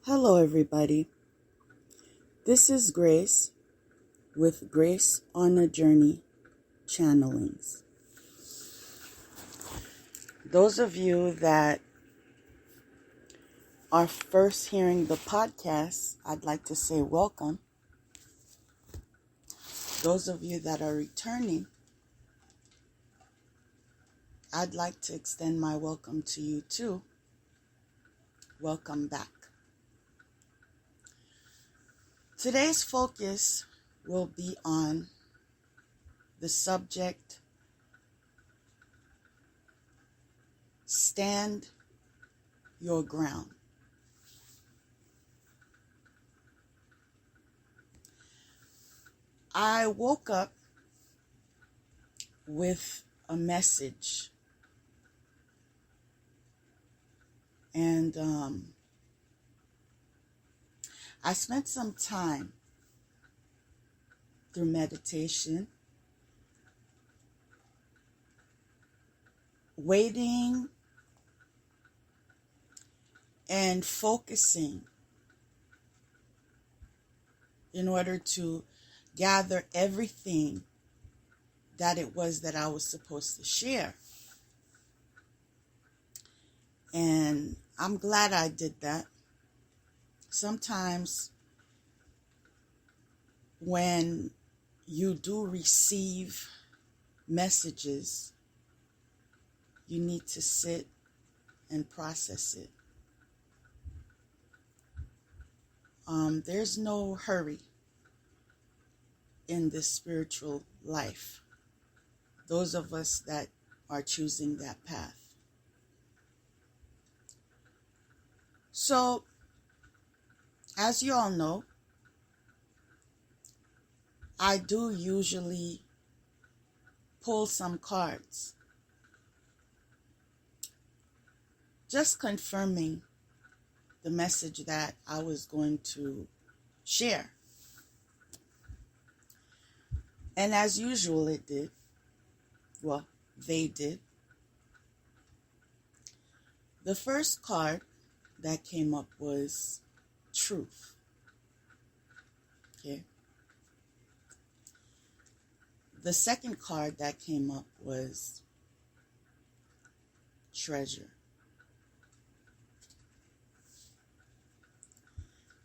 Hello, everybody. This is Grace with Grace on a Journey channelings. Those of you that are first hearing the podcast, I'd like to say welcome. Those of you that are returning, I'd like to extend my welcome to you too. Welcome back. Today's focus will be on the subject, stand your ground. I woke up with a message, and I spent some time through meditation waiting and focusing in order to gather everything that it was that I was supposed to share. And I'm glad I did that. Sometimes when you do receive messages, you need to sit and process it. There's no hurry in this spiritual life. Those of us that are choosing that path. So, as you all know, I do usually pull some cards, just confirming the message that I was going to share. And as usual, it did. Well, they did. The first card that came up was truth. Okay. The second card that came up was treasure.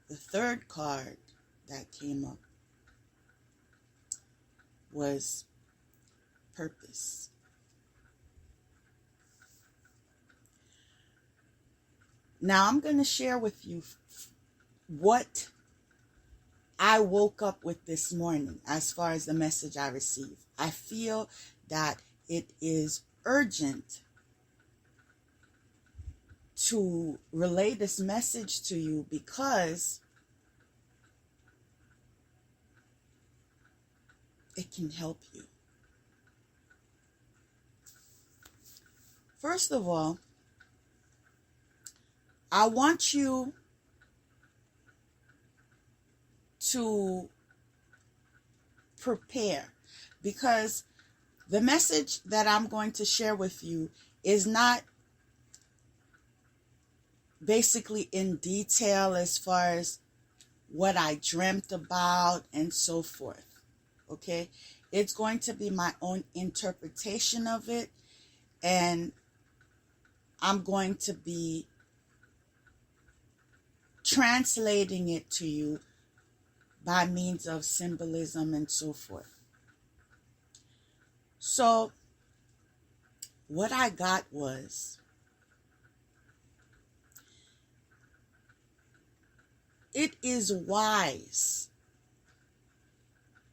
The third card that came up was purpose. Now I'm going to share with you what I woke up with this morning as far as the message I received. I feel that it is urgent to relay this message to you because it can help you. First of all, I want you to prepare, because the message that I'm going to share with you is not basically in detail as far as what I dreamt about and so forth. Okay? It's going to be my own interpretation of it, and I'm going to be translating it to you by means of symbolism and so forth. So, what I got was, it is wise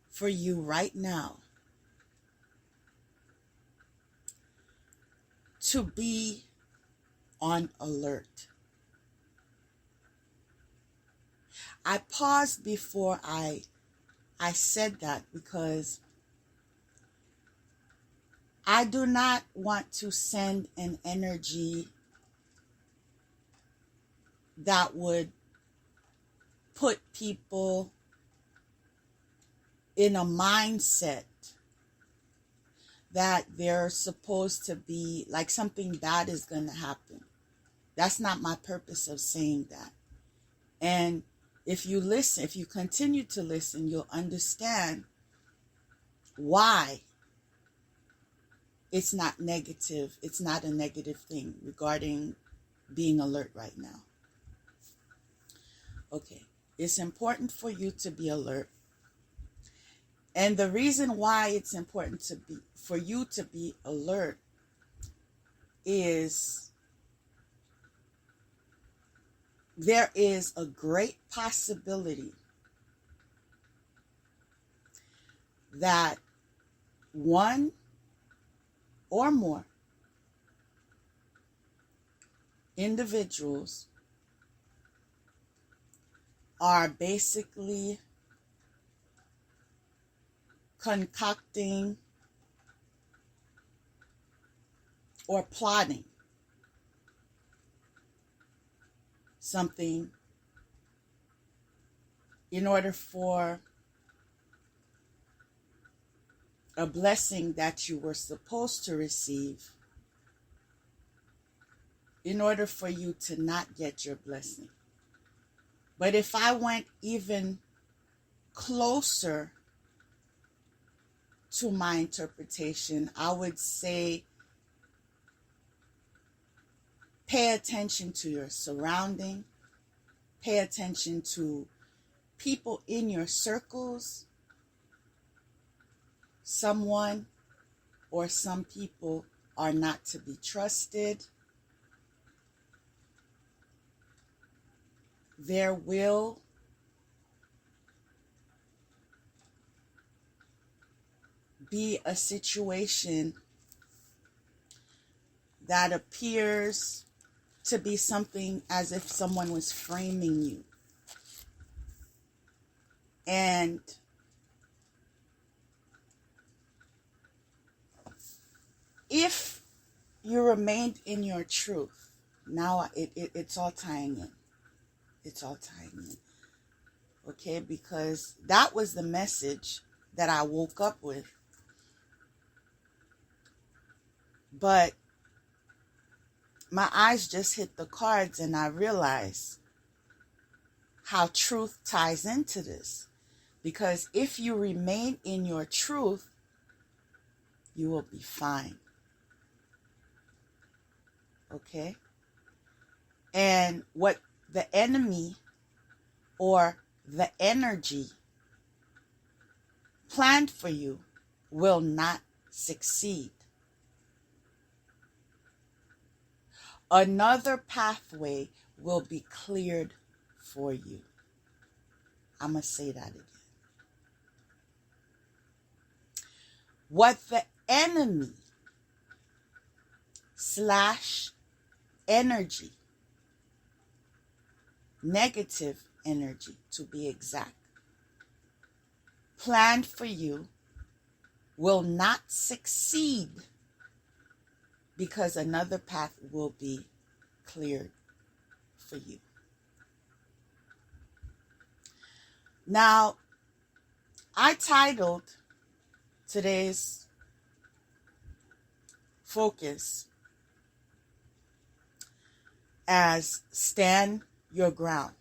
for you right now to be on alert. I paused before I said that because I do not want to send an energy that would put people in a mindset that they're supposed to be, like something bad is going to happen. That's not my purpose of saying that. And if you listen, if you continue to listen, you'll understand why it's not negative. It's not a negative thing regarding being alert right now. Okay, it's important for you to be alert. And the reason why it's important for you to be alert is there is a great possibility that one or more individuals are basically concocting or plotting something in order for a blessing that you were supposed to receive, in order for you to not get your blessing. But if I went even closer to my interpretation, I would say pay attention to your surrounding, pay attention to people in your circles. Someone or some people are not to be trusted. There will be a situation that appears to be something as if someone was framing you. And if you remained in your truth, now it's all tying in. It's all tying in. Okay, because that was the message that I woke up with. But my eyes just hit the cards and I realized how truth ties into this. Because if you remain in your truth, you will be fine. Okay? And what the enemy or the energy planned for you will not succeed. Another pathway will be cleared for you. I'm going to say that again. What the enemy / energy, negative energy to be exact, planned for you will not succeed because another path will be cleared for you. Now, I titled today's focus as Stand Your Ground.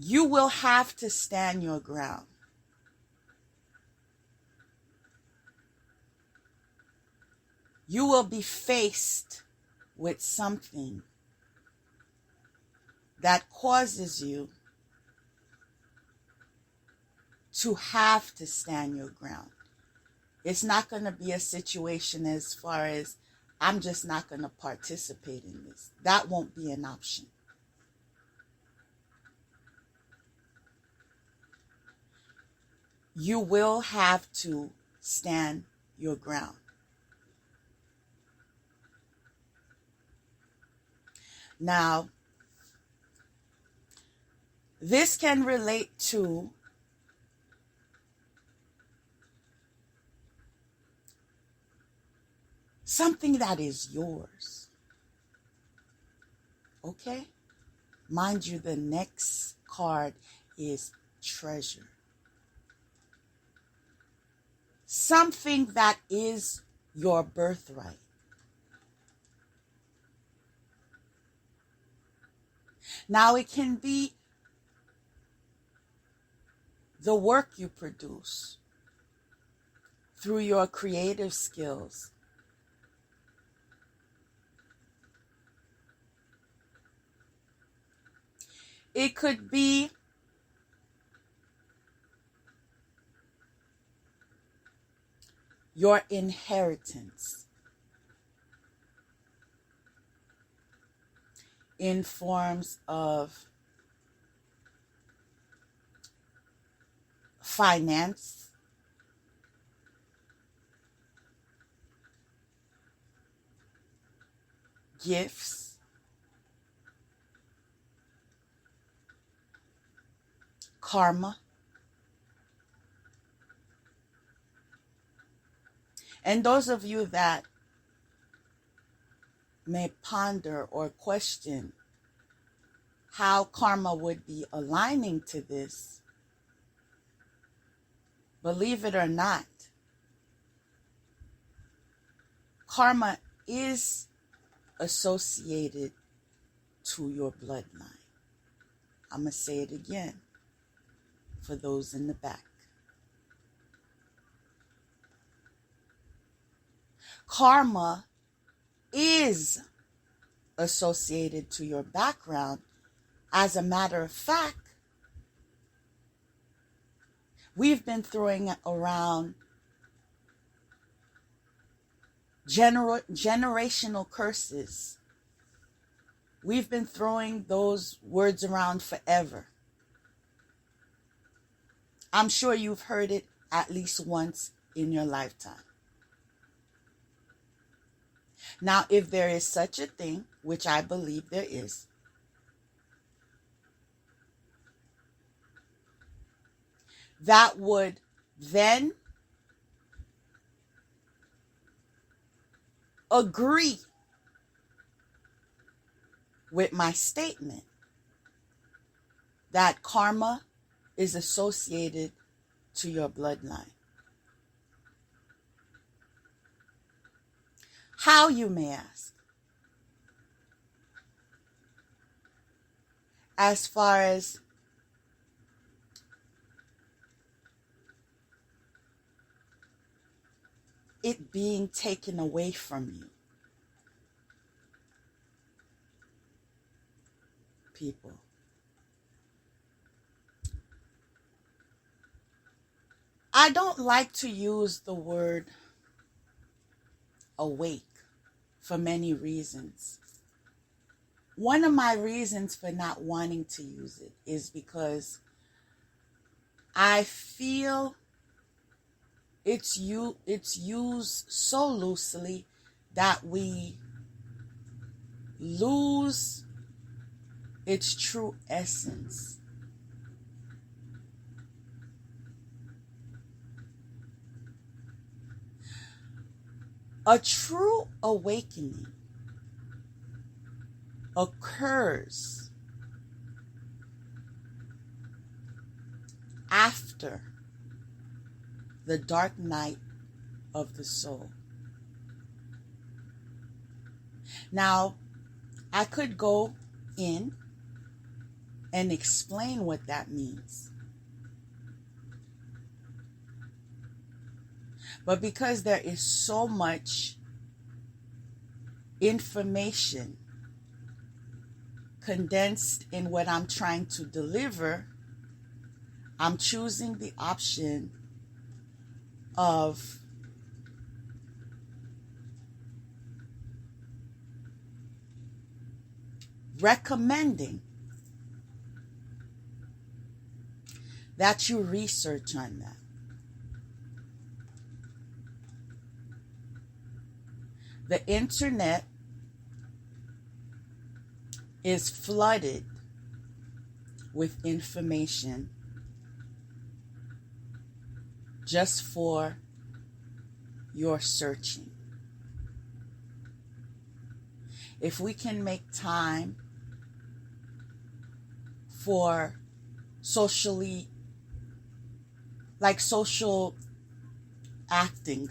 You will have to stand your ground. You will be faced with something that causes you to have to stand your ground. It's not going to be a situation as far as I'm just not going to participate in this. That won't be an option. You will have to stand your ground. Now, this can relate to something that is yours. Okay? Mind you, the next card is treasure. Something that is your birthright. Now, it can be the work you produce through your creative skills. It could be your inheritance in forms of finance, gifts, karma. And those of you that may ponder or question how karma would be aligning to this, believe it or not, karma is associated to your bloodline. I'm going to say it again for those in the back. Karma is associated to your background. As a matter of fact, we've been throwing around generational curses. We've been throwing those words around forever. I'm sure you've heard it at least once in your lifetime. Now, if there is such a thing, which I believe there is, that would then agree with my statement that karma is associated to your bloodline. How, you may ask? As far as it being taken away from you. People. I don't like to use the word awake for many reasons. One of my reasons for not wanting to use it is because I feel it's used so loosely that we lose its true essence. A true awakening occurs after the dark night of the soul. Now, I could go in and explain what that means. But because there is so much information condensed in what I'm trying to deliver, I'm choosing the option of recommending that you research on that. The internet is flooded with information just for your searching. If we can make time for social acting,